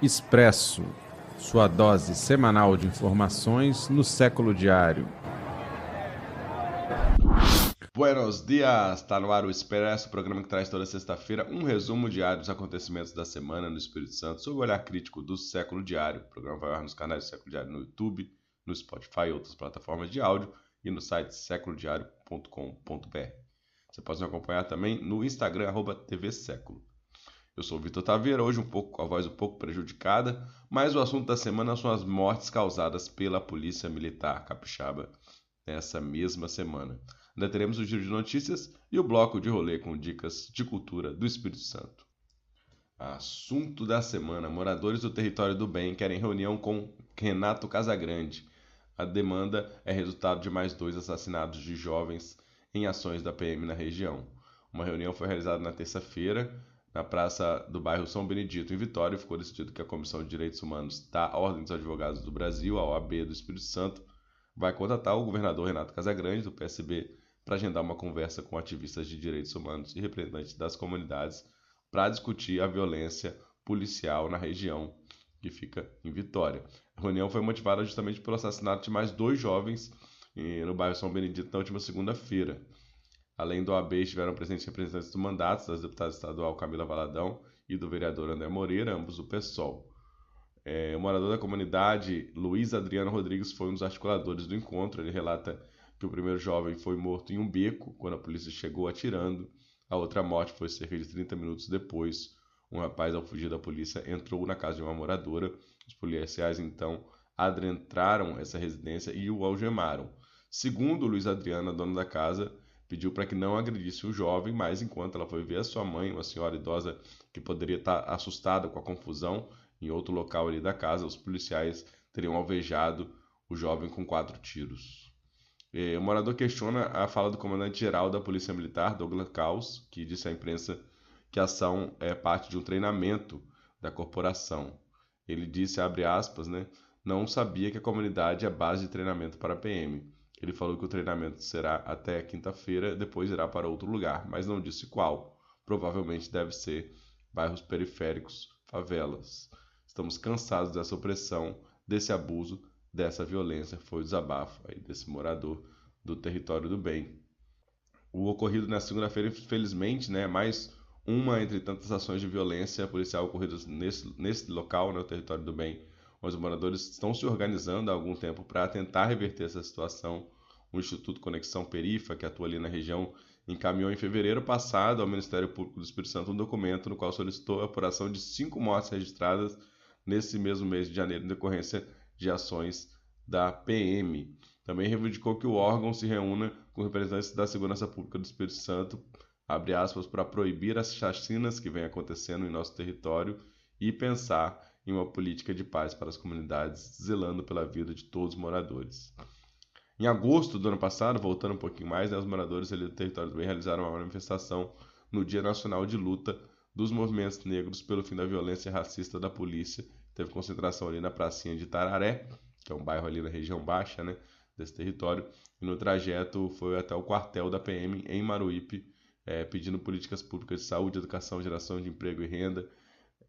Expresso, sua dose semanal de informações no século diário. Buenos dias! Está no ar o Expresso, o programa que traz toda sexta-feira um resumo diário dos acontecimentos da semana no Espírito Santo, sob o olhar crítico do Século Diário. O programa vai ao ar nos canais do Século Diário no YouTube, no Spotify e outras plataformas de áudio e no site seculodiario.com.br. Você pode nos acompanhar também no Instagram, @tvséculo. Eu sou o Vitor Taveira, hoje com a voz um pouco prejudicada, mas o assunto da semana são as mortes causadas pela Polícia Militar Capixaba nessa mesma semana. Ainda teremos o giro de notícias e o bloco de rolê com dicas de cultura do Espírito Santo. Assunto da semana: moradores do Território do Bem querem reunião com Renato Casagrande. A demanda é resultado de mais 2 assassinatos de jovens em ações da PM na região. Uma reunião foi realizada na terça-feira na praça do bairro São Benedito, em Vitória, e ficou decidido que a Comissão de Direitos Humanos da Ordem dos Advogados do Brasil, a OAB do Espírito Santo, vai contatar o governador Renato Casagrande, do PSB, para agendar uma conversa com ativistas de direitos humanos e representantes das comunidades para discutir a violência policial na região que fica em Vitória. A reunião foi motivada justamente pelo assassinato de mais 2 jovens no bairro São Benedito na última segunda-feira. Além do OAB, estiveram presentes representantes do mandato das deputadas estadual Camila Valadão e do vereador André Moreira, ambos do PSOL. O morador da comunidade, Luiz Adriano Rodrigues, foi um dos articuladores do encontro. Ele relata que o primeiro jovem foi morto em um beco quando a polícia chegou atirando. A outra morte foi cerca de 30 minutos depois. Um rapaz, ao fugir da polícia, entrou na casa de uma moradora. Os policiais, então, adentraram essa residência e o algemaram. Segundo Luiz Adriano, a dona da casa, pediu para que não agredisse o jovem, mas enquanto ela foi ver a sua mãe, uma senhora idosa que poderia estar assustada com a confusão, em outro local ali da casa, os policiais teriam alvejado o jovem com 4 tiros. O morador questiona a fala do comandante-geral da Polícia Militar, Douglas Caus, que disse à imprensa que a ação é parte de um treinamento da corporação. Ele disse, abre aspas, não sabia que a comunidade é base de treinamento para a PM. Ele falou que o treinamento será até quinta-feira, depois irá para outro lugar, mas não disse qual. Provavelmente deve ser bairros periféricos, favelas. Estamos cansados dessa opressão, desse abuso, dessa violência, foi o desabafo aí desse morador do Território do Bem. O ocorrido na segunda-feira, infelizmente, mais uma entre tantas ações de violência policial ocorridas nesse local, no Território do Bem. Os moradores estão se organizando há algum tempo para tentar reverter essa situação. O Instituto Conexão Perifa, que atua ali na região, encaminhou em fevereiro passado ao Ministério Público do Espírito Santo um documento no qual solicitou a apuração de 5 mortes registradas nesse mesmo mês de janeiro em decorrência de ações da PM. Também reivindicou que o órgão se reúna com representantes da Segurança Pública do Espírito Santo, abre aspas, para proibir as chacinas que vêm acontecendo em nosso território e pensar em uma política de paz para as comunidades, zelando pela vida de todos os moradores. Em agosto do ano passado, voltando um pouquinho mais, os moradores ali do Território do Bem realizaram uma manifestação no Dia Nacional de Luta dos Movimentos Negros pelo fim da violência racista da polícia. Teve concentração ali na pracinha de Tararé, que é um bairro ali na região baixa, desse território, e no trajeto foi até o quartel da PM em Maruípe, pedindo políticas públicas de saúde, educação, geração de emprego e renda,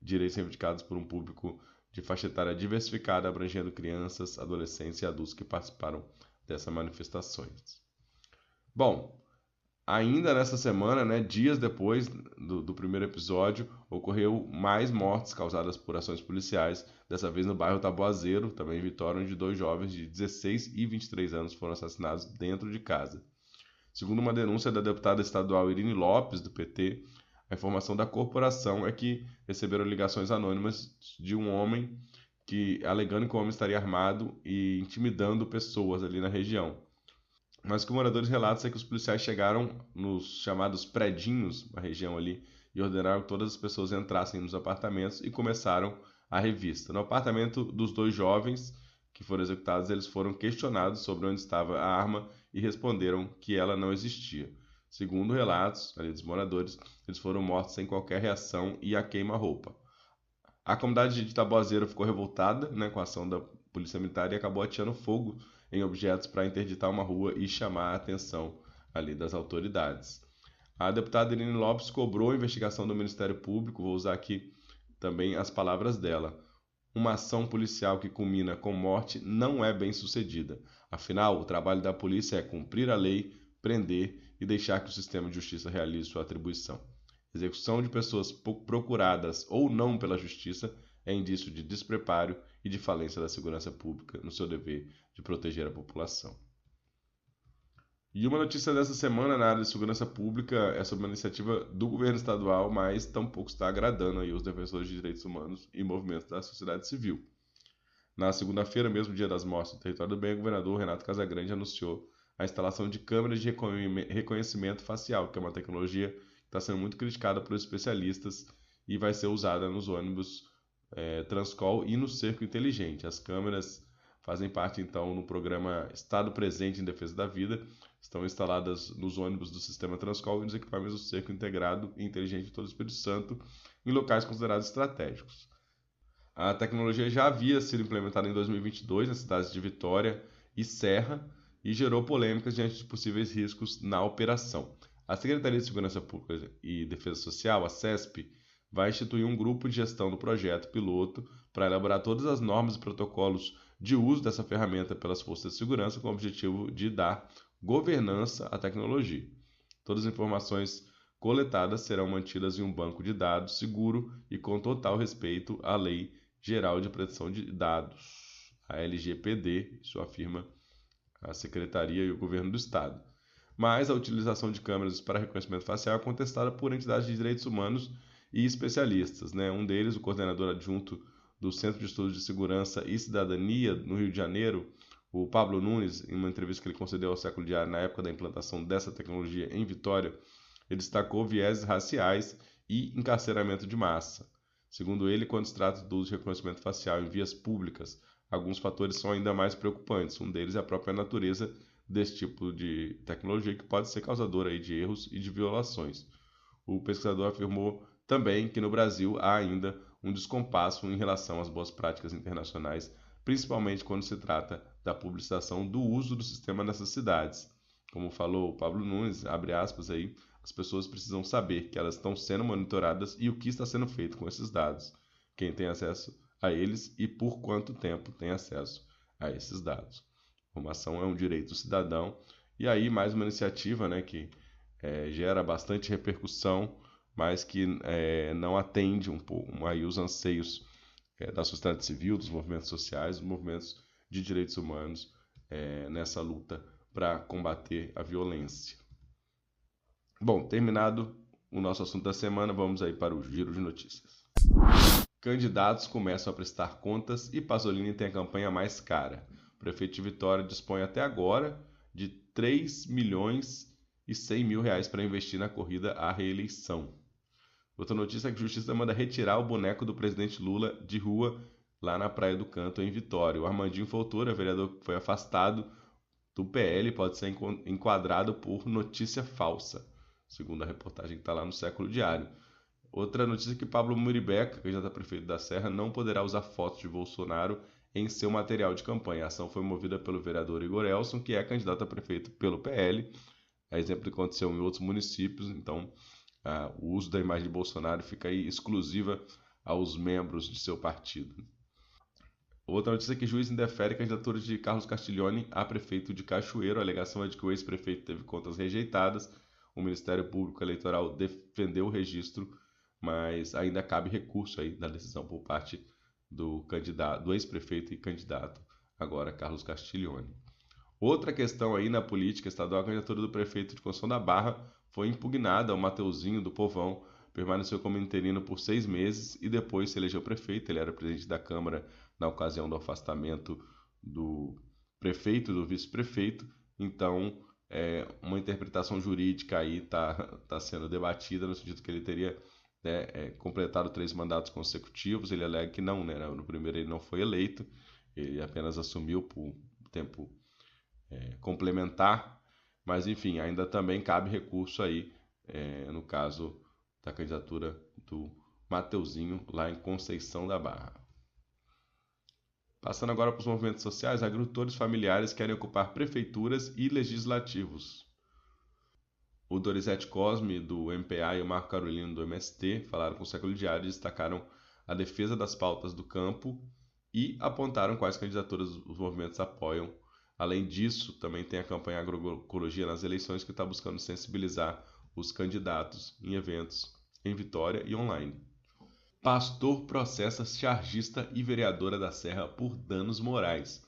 direitos reivindicados por um público de faixa etária diversificada, abrangendo crianças, adolescentes e adultos que participaram dessas manifestações. Bom, ainda nessa semana, dias depois do primeiro episódio, ocorreu mais mortes causadas por ações policiais, dessa vez no bairro Taboazeiro, também em Vitória, onde 2 jovens de 16 e 23 anos foram assassinados dentro de casa. Segundo uma denúncia da deputada estadual Irine Lopes, do PT, a informação da corporação é que receberam ligações anônimas de um homem alegando que o homem estaria armado e intimidando pessoas ali na região. Mas o que moradores relatam é que os policiais chegaram nos chamados predinhos, na região ali, e ordenaram que todas as pessoas entrassem nos apartamentos e começaram a revista. No apartamento dos 2 jovens que foram executados, eles foram questionados sobre onde estava a arma e responderam que ela não existia. Segundo relatos ali dos moradores, eles foram mortos sem qualquer reação e a queima-roupa. A comunidade de Taboazeiro ficou revoltada com a ação da polícia militar e acabou ateando fogo em objetos para interditar uma rua e chamar a atenção ali das autoridades. A deputada Irine Lopes cobrou a investigação do Ministério Público, vou usar aqui também as palavras dela. uma ação policial que culmina com morte não é bem sucedida. Afinal, o trabalho da polícia é cumprir a lei, prender e deixar que o sistema de justiça realize sua atribuição. Execução de pessoas procuradas ou não pela justiça é indício de despreparo e de falência da segurança pública no seu dever de proteger a população. E uma notícia dessa semana na área de segurança pública é sobre uma iniciativa do governo estadual, mas tampouco está agradando aí os defensores de direitos humanos e movimentos da sociedade civil. Na segunda-feira, mesmo dia das mortes no território do bem, o governador Renato Casagrande anunciou a instalação de câmeras de reconhecimento facial, que é uma tecnologia que está sendo muito criticada por especialistas e vai ser usada nos ônibus Transcol e no Cerco Inteligente. As câmeras fazem parte, então, no programa Estado Presente em Defesa da Vida, estão instaladas nos ônibus do sistema Transcol e nos equipamentos do Cerco Integrado e Inteligente de todo o Espírito Santo, em locais considerados estratégicos. A tecnologia já havia sido implementada em 2022 nas cidades de Vitória e Serra e gerou polêmicas diante de possíveis riscos na operação. A Secretaria de Segurança Pública e Defesa Social, a SESP, vai instituir um grupo de gestão do projeto piloto para elaborar todas as normas e protocolos de uso dessa ferramenta pelas forças de segurança com o objetivo de dar governança à tecnologia. Todas as informações coletadas serão mantidas em um banco de dados seguro e com total respeito à Lei Geral de Proteção de Dados, a LGPD, isso afirma a Secretaria e o Governo do Estado. Mas a utilização de câmeras para reconhecimento facial é contestada por entidades de direitos humanos e especialistas. Um deles, o coordenador adjunto do Centro de Estudos de Segurança e Cidadania no Rio de Janeiro, o Pablo Nunes, em uma entrevista que ele concedeu ao Século Diário na época da implantação dessa tecnologia em Vitória, ele destacou vieses raciais e encarceramento de massa. Segundo ele, quando se trata do uso de reconhecimento facial em vias públicas, alguns fatores são ainda mais preocupantes. Um deles é a própria natureza desse tipo de tecnologia, que pode ser causadora aí de erros e de violações. O pesquisador afirmou também que no Brasil há ainda um descompasso em relação às boas práticas internacionais, principalmente quando se trata da publicização do uso do sistema nessas cidades. Como falou o Pablo Nunes, abre aspas aí, as pessoas precisam saber que elas estão sendo monitoradas e o que está sendo feito com esses dados, quem tem acesso a eles e por quanto tempo tem acesso a esses dados. Informação é um direito do cidadão. E aí mais uma iniciativa que gera bastante repercussão, mas que não atende um pouco aí os anseios da sociedade civil, dos movimentos sociais, dos movimentos de direitos humanos nessa luta para combater a violência. Bom, terminado o nosso assunto da semana, vamos aí para o giro de notícias. Candidatos começam a prestar contas e Pasolini tem a campanha mais cara. O prefeito de Vitória dispõe até agora de 3 milhões e 100 mil reais para investir na corrida à reeleição. Outra notícia é que a Justiça manda retirar o boneco do presidente Lula de rua lá na Praia do Canto, em Vitória. O Armandinho Fontoura, vereador que foi afastado do PL, pode ser enquadrado por notícia falsa, segundo a reportagem que está lá no Século Diário. Outra notícia é que Pablo Muribeca, candidato a prefeito da Serra, não poderá usar fotos de Bolsonaro em seu material de campanha. A ação foi movida pelo vereador Igor Elson, que é candidato a prefeito pelo PL. É exemplo que aconteceu em outros municípios, então o uso da imagem de Bolsonaro fica aí exclusiva aos membros de seu partido. Outra notícia é que juiz indefere a candidatura de Carlos Castiglione a prefeito de Cachoeiro. A alegação é de que o ex-prefeito teve contas rejeitadas. O Ministério Público Eleitoral defendeu o registro, mas ainda cabe recurso aí da decisão por parte do ex-prefeito e candidato, agora Carlos Castiglione. Outra questão aí na política estadual, a candidatura do prefeito de Conceição da Barra foi impugnada. O Mateuzinho do Povão permaneceu como interino por 6 meses e depois se elegeu prefeito. Ele era presidente da Câmara na ocasião do afastamento do prefeito e do vice-prefeito. Então, uma interpretação jurídica aí está sendo debatida, no sentido que ele teria completado 3 mandatos consecutivos. Ele alega que não, no primeiro ele não foi eleito, ele apenas assumiu por tempo complementar, mas enfim, ainda também cabe recurso aí, no caso da candidatura do Mateuzinho lá em Conceição da Barra. Passando agora para os movimentos sociais, agricultores familiares querem ocupar prefeituras e legislativos. O Dorizete Cosme, do MPA, e o Marco Carolino, do MST, falaram com o Século Diário e destacaram a defesa das pautas do campo e apontaram quais candidaturas os movimentos apoiam. Além disso, também tem a campanha Agroecologia nas Eleições, que está buscando sensibilizar os candidatos em eventos em Vitória e online. Pastor processa chargista e vereadora da Serra por danos morais.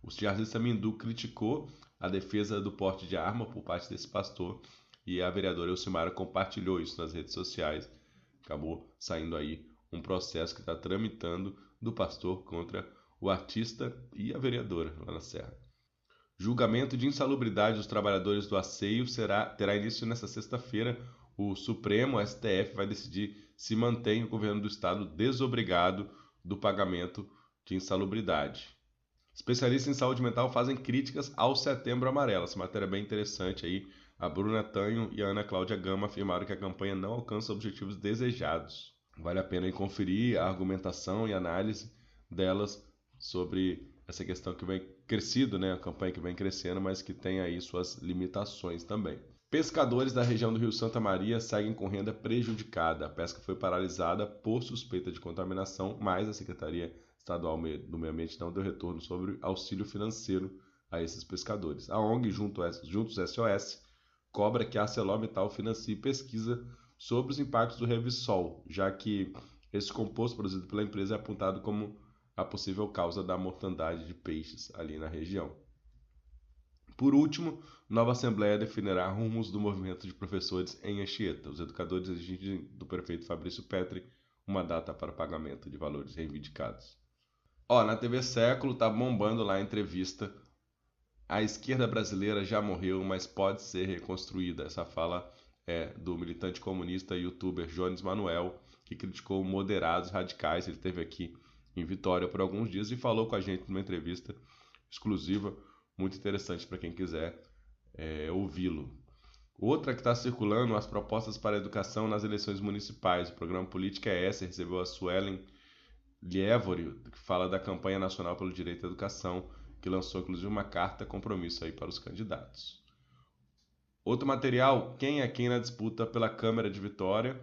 O chargista Mindu criticou a defesa do porte de arma por parte desse pastor e a vereadora Elcimara compartilhou isso nas redes sociais. Acabou saindo aí um processo que está tramitando do pastor contra o artista e a vereadora lá na Serra. Julgamento de insalubridade dos trabalhadores do asseio terá início nesta sexta-feira. O Supremo, STF, vai decidir se mantém o governo do estado desobrigado do pagamento de insalubridade. Especialistas em saúde mental fazem críticas ao Setembro Amarelo. Essa matéria é bem interessante aí. A Bruna Tanho e a Ana Cláudia Gama afirmaram que a campanha não alcança objetivos desejados. Vale a pena conferir a argumentação e análise delas sobre essa questão que vem crescido, né? A campanha que vem crescendo, mas que tem aí suas limitações também. Pescadores da região do Rio Santa Maria seguem com renda prejudicada. A pesca foi paralisada por suspeita de contaminação, mas a Secretaria Estadual do Meio Ambiente não deu retorno sobre auxílio financeiro a esses pescadores. A ONG Juntos SOS cobra que a ArcelorMittal financie pesquisa sobre os impactos do Revsol, já que esse composto produzido pela empresa é apontado como a possível causa da mortandade de peixes ali na região. Por último, nova Assembleia definirá rumos do movimento de professores em Anchieta. Os educadores exigem do prefeito Fabrício Petri uma data para pagamento de valores reivindicados. Na TV Século tá bombando lá a entrevista. A esquerda brasileira já morreu, mas pode ser reconstruída. Essa fala é do militante comunista e youtuber Jones Manuel, que criticou moderados radicais. Ele esteve aqui em Vitória por alguns dias e falou com a gente numa entrevista exclusiva, muito interessante para quem quiser ouvi-lo. Outra que está circulando, as propostas para a educação nas eleições municipais. O programa Política é Essa recebeu a Suelen Lievori, que fala da campanha nacional pelo direito à educação, que lançou inclusive uma carta compromisso aí para os candidatos. Outro material, quem é quem na disputa pela Câmara de Vitória.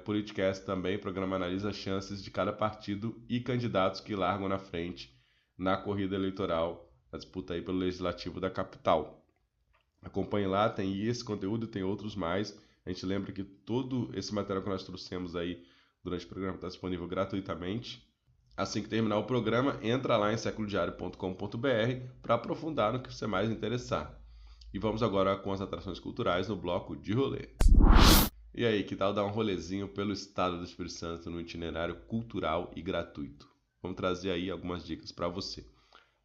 Politicast também, o programa analisa as chances de cada partido e candidatos que largam na frente na corrida eleitoral, na disputa aí pelo Legislativo da capital. Acompanhe lá, tem esse conteúdo e tem outros mais. A gente lembra que todo esse material que nós trouxemos aí durante o programa está disponível gratuitamente. Assim que terminar o programa, entra lá em seculodiario.com.br para aprofundar no que você mais interessar. E vamos agora com as atrações culturais no bloco de rolê. E aí, que tal dar um rolezinho pelo estado do Espírito Santo no itinerário cultural e gratuito? Vamos trazer aí algumas dicas para você.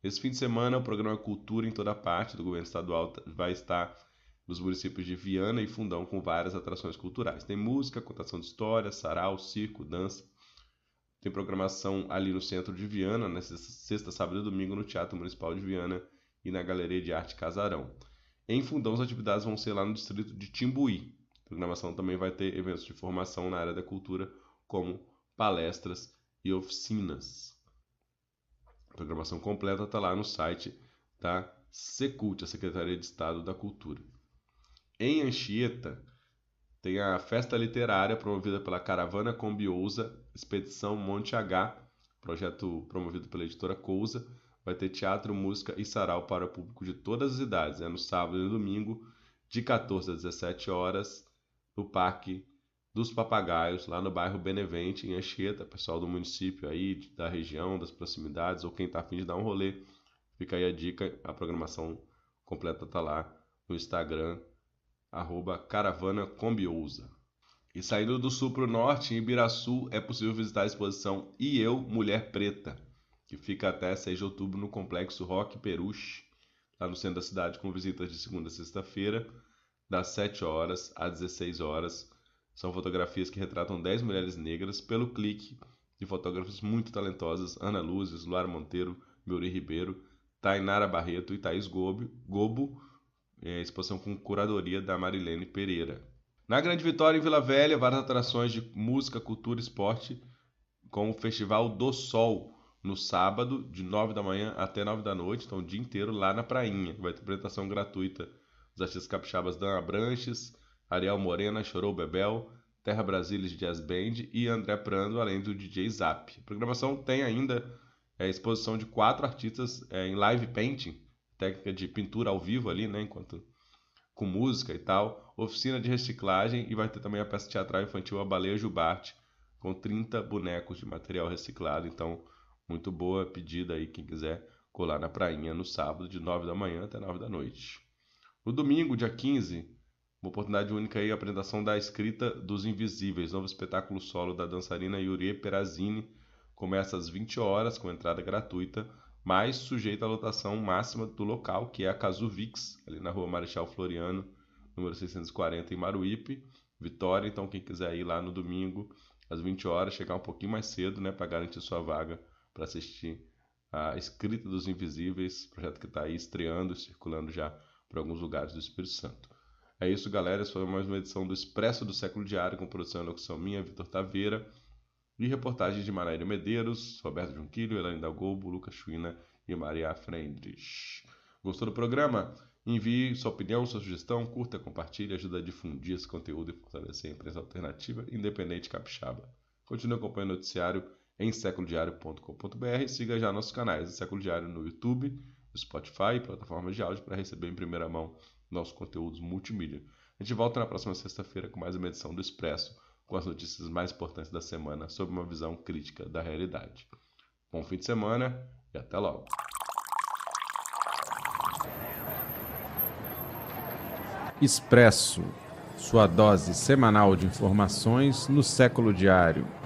Esse fim de semana, o programa Cultura em Toda Parte do governo estadual vai estar nos municípios de Viana e Fundão com várias atrações culturais. Tem música, contação de histórias, sarau, circo, dança. Tem programação ali no centro de Viana, nessa sexta, sábado e domingo no Teatro Municipal de Viana e na Galeria de Arte Casarão. Em Fundão, as atividades vão ser lá no distrito de Timbuí. A programação também vai ter eventos de formação na área da cultura, como palestras e oficinas. A programação completa está lá no site da Secult, a Secretaria de Estado da Cultura. Em Anchieta, tem a festa literária promovida pela Caravana Combiousa, Expedição Monte H, projeto promovido pela editora Cousa. Vai ter teatro, música e sarau para o público de todas as idades. No sábado e no domingo, de 14 às 17 horas, no Parque dos Papagaios, lá no bairro Benevente, em Anchieta. Pessoal do município aí, da região, das proximidades, ou quem está a fim de dar um rolê, fica aí a dica. A programação completa está lá no Instagram, @caravanacombiosa. E saindo do sul para o norte, em Ibiraçu, é possível visitar a exposição E Eu, Mulher Preta, que fica até 6 de outubro no Complexo Roque Peruche, lá no centro da cidade, com visitas de segunda a sexta-feira, das 7 horas às 16 horas. São fotografias que retratam 10 mulheres negras pelo clique de fotógrafos muito talentosas: Ana Luzes, Luara Monteiro, Meuri Ribeiro, Tainara Barreto e Thaís Gobo. Exposição com curadoria da Marilene Pereira. Na Grande Vitória, em Vila Velha, várias atrações de música, cultura e esporte, com o Festival do Sol, no sábado, de 9 da manhã até 9 da noite, então o dia inteiro lá na prainha. Vai ter apresentação gratuita dos artistas capixabas Dan Abranches, Ariel Morena, Chorou Bebel, Terra Brasília Jazz Band e André Prando, além do DJ Zap. A programação tem ainda É a exposição de 4 artistas em live painting, técnica de pintura ao vivo ali, né, enquanto com música e tal, oficina de reciclagem e vai ter também a peça teatral infantil A Baleia Jubarte, com 30 bonecos de material reciclado. Então, muito boa pedida aí quem quiser colar na prainha no sábado, de 9 da manhã até 9 da noite. No domingo, dia 15, uma oportunidade única aí, a apresentação da Escrita dos Invisíveis, novo espetáculo solo da dançarina Yurie Perazini. Começa às 20 horas, com entrada gratuita, mas sujeita à lotação máxima do local, que é a Casu Vix, ali na rua Marechal Floriano, número 640, em Maruípe, Vitória. Então, quem quiser ir lá no domingo, às 20 horas, chegar um pouquinho mais cedo, né, para garantir sua vaga para assistir a Escrita dos Invisíveis, projeto que está aí estreando, circulando já por alguns lugares do Espírito Santo. É isso, galera. Essa foi mais uma edição do Expresso do Século Diário, com produção e locução minha, Vitor Taveira, e reportagens de Manaíra Medeiros, Roberto Junquilho, Elaine Dalgobo, Lucas Chuina e Maria Friedrich. Gostou do programa? Envie sua opinião, sua sugestão, curta, compartilhe, ajuda a difundir esse conteúdo e fortalecer a imprensa alternativa independente capixaba. Continue acompanhando o noticiário em seculodiario.com.br e siga já nossos canais do Século Diário no YouTube, no Spotify e plataformas de áudio para receber em primeira mão nossos conteúdos multimídia. A gente volta na próxima sexta-feira com mais uma edição do Expresso, com as notícias mais importantes da semana, sob uma visão crítica da realidade. Bom fim de semana e até logo. Expresso, sua dose semanal de informações no Século Diário.